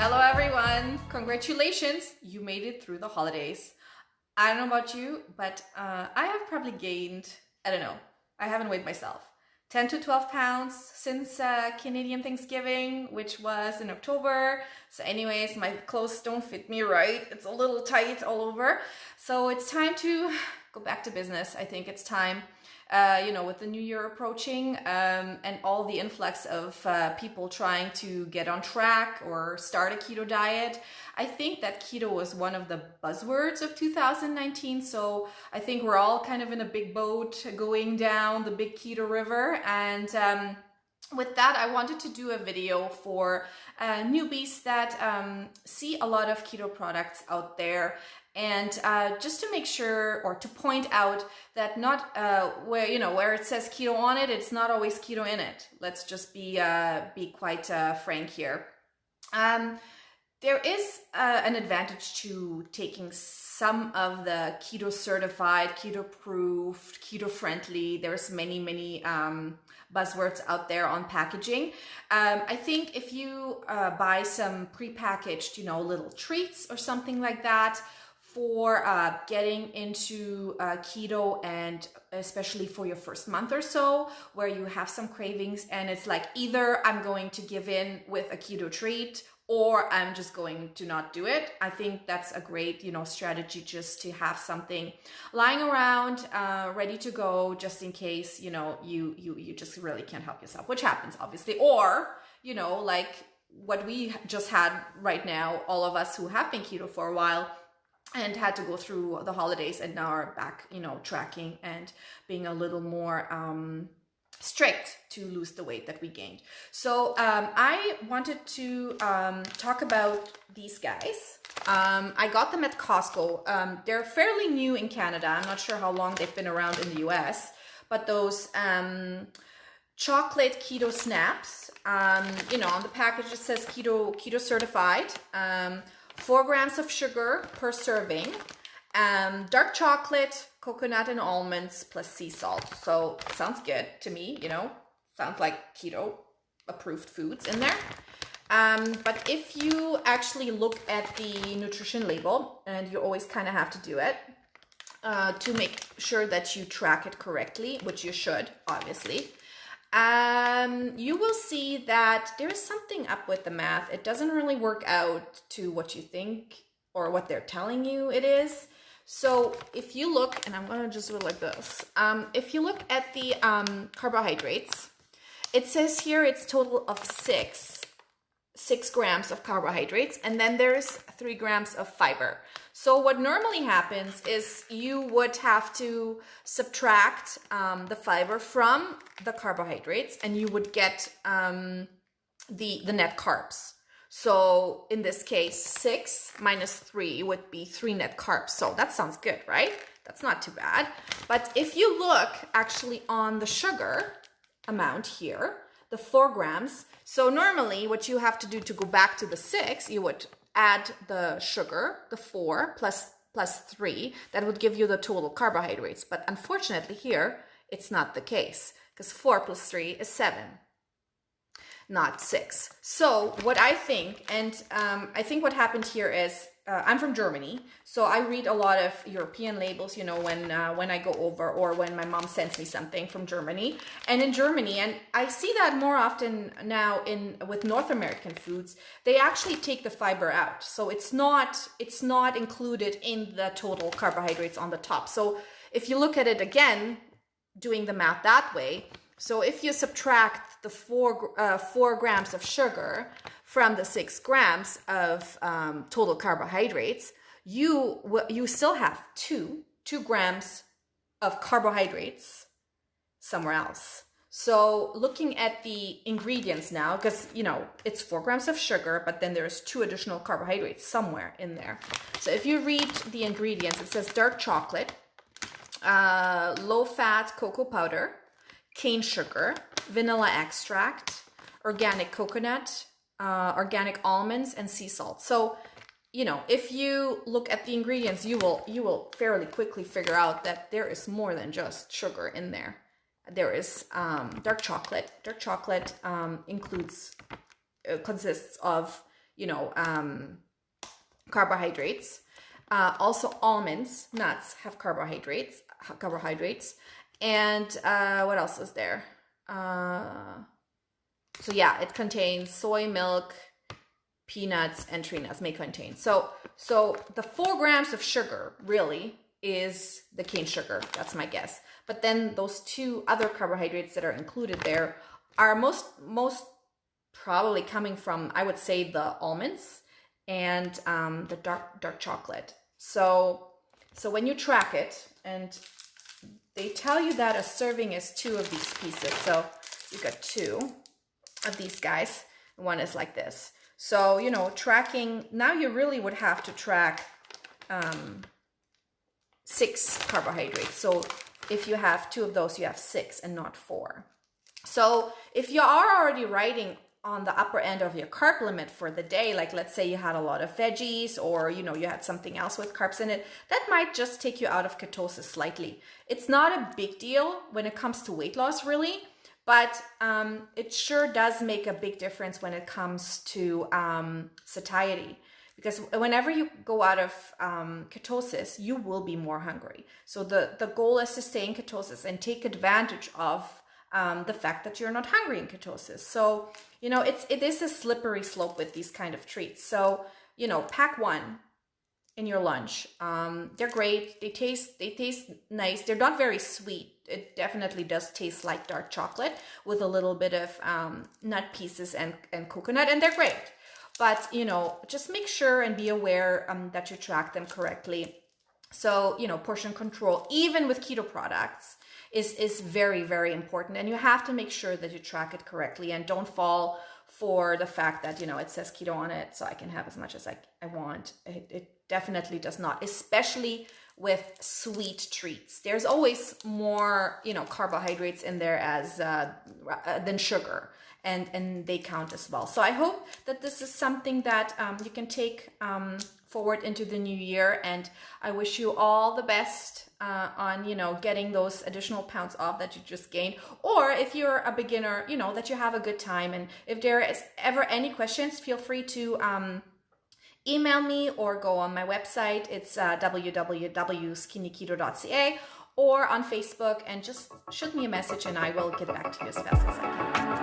Hello everyone! Congratulations! You made it through the holidays. I don't know about you, but I have probably gained, I don't know, I haven't weighed myself, 10 to 12 pounds since Canadian Thanksgiving, which was in October. So anyways, my clothes don't fit me right. It's a little tight all over. So it's time to go back to business. I think it's time. With the new year approaching and all the influx of people trying to get on track or start a keto diet, I think that keto was one of the buzzwords of 2019. So I think we're all kind of in a big boat going down the big keto river. And with that, I wanted to do a video for newbies that see a lot of keto products out there, and just to make sure or to point out that not where it says keto on it, it's not always keto in it. Let's just be quite frank here. There is an advantage to taking some of the keto certified, keto proofed, keto friendly. There's many buzzwords out there on packaging. I think if you buy some prepackaged, little treats or something like that for getting into keto, and especially for your first month or so, where you have some cravings and it's like either I'm going to give in with a keto treat or I'm just going to not do it. I think that's a great, strategy, just to have something lying around, ready to go, just in case, you just really can't help yourself, which happens obviously. Or, like what we just had right now, all of us who have been keto for a while and had to go through the holidays and now are back, tracking and being a little more strict to lose the weight that we gained. So I wanted to talk about these guys. I got them at Costco. They're fairly new in Canada. I'm not sure how long they've been around in the US, but those chocolate keto snaps, on the package it says keto certified. 4 grams of sugar per serving, dark chocolate, coconut and almonds plus sea salt. So sounds good to me, sounds like keto approved foods in there. But if you actually look at the nutrition label, and you always kind of have to do it to make sure that you track it correctly, which you should, obviously, you will see that there is something up with the math. It doesn't really work out to what you think or what they're telling you it is. So if you look, and I'm going to just do it like this. If you look at the carbohydrates, it says here it's total of 6 grams of carbohydrates, and then there's 3 grams of fiber. So what normally happens is you would have to subtract the fiber from the carbohydrates, and you would get the net carbs. So in this case, 6 minus 3 would be 3 net carbs. So that sounds good, right? That's not too bad. But if you look actually on the sugar amount here, the 4 grams, so normally what you have to do to go back to the 6, you would add the sugar, the 4 plus 3, that would give you the total carbohydrates. But unfortunately here, it's not the case, because 4 plus 3 is 7, not 6. So what I think, and I think what happened here is, I'm from Germany, so I read a lot of European labels, when I go over, or when my mom sends me something from Germany. And in Germany, and I see that more often now with North American foods, they actually take the fiber out. So it's not included in the total carbohydrates on the top. So if you look at it again, doing the math that way, so if you subtract the 4 grams of sugar from the 6 grams of total carbohydrates, you still have 2 grams of carbohydrates somewhere else. So looking at the ingredients now, because it's 4 grams of sugar, but then there's 2 additional carbohydrates somewhere in there. So if you read the ingredients, it says dark chocolate, low-fat cocoa powder, cane sugar, vanilla extract, organic coconut, organic almonds, and sea salt. So, if you look at the ingredients, you will fairly quickly figure out that there is more than just sugar in there. There is dark chocolate. Dark chocolate consists of carbohydrates. Also almonds, nuts have carbohydrates. And what else is there? So yeah, it contains soy milk, peanuts, and tree nuts may contain. So the 4 grams of sugar really is the cane sugar. That's my guess. But then those 2 other carbohydrates that are included there are most probably coming from, I would say, the almonds and the dark chocolate. So when you track it, and they tell you that a serving is 2 of these pieces. So you got 2 of these guys. One is like this. So, tracking, now you really would have to track 6 carbohydrates. So if you have 2 of those, you have 6 and not 4. So if you are already writing on the upper end of your carb limit for the day, like let's say you had a lot of veggies, or you had something else with carbs in it, that might just take you out of ketosis slightly. It's not a big deal when it comes to weight loss, really, but it sure does make a big difference when it comes to satiety. Because whenever you go out of ketosis, you will be more hungry. So the goal is to stay in ketosis and take advantage of the fact that you're not hungry in ketosis. So, it is a slippery slope with these kind of treats. So, pack 1 in your lunch. They're great. They taste nice. They're not very sweet. It definitely does taste like dark chocolate with a little bit of nut pieces and coconut, and they're great. But, just make sure and be aware that you track them correctly. So, portion control, even with keto products, is very, very important. And you have to make sure that you track it correctly and don't fall for the fact that, it says keto on it, so I can have as much as I want. It definitely does not, especially with sweet treats. There's always more, carbohydrates in there than sugar. And they count as well. So I hope that this is something that you can take forward into the new year. And I wish you all the best on, getting those additional pounds off that you just gained. Or if you're a beginner, that you have a good time. And if there is ever any questions, feel free to email me or go on my website. It's www.skinnyketo.ca, or on Facebook, and just shoot me a message and I will get back to you as fast as I can.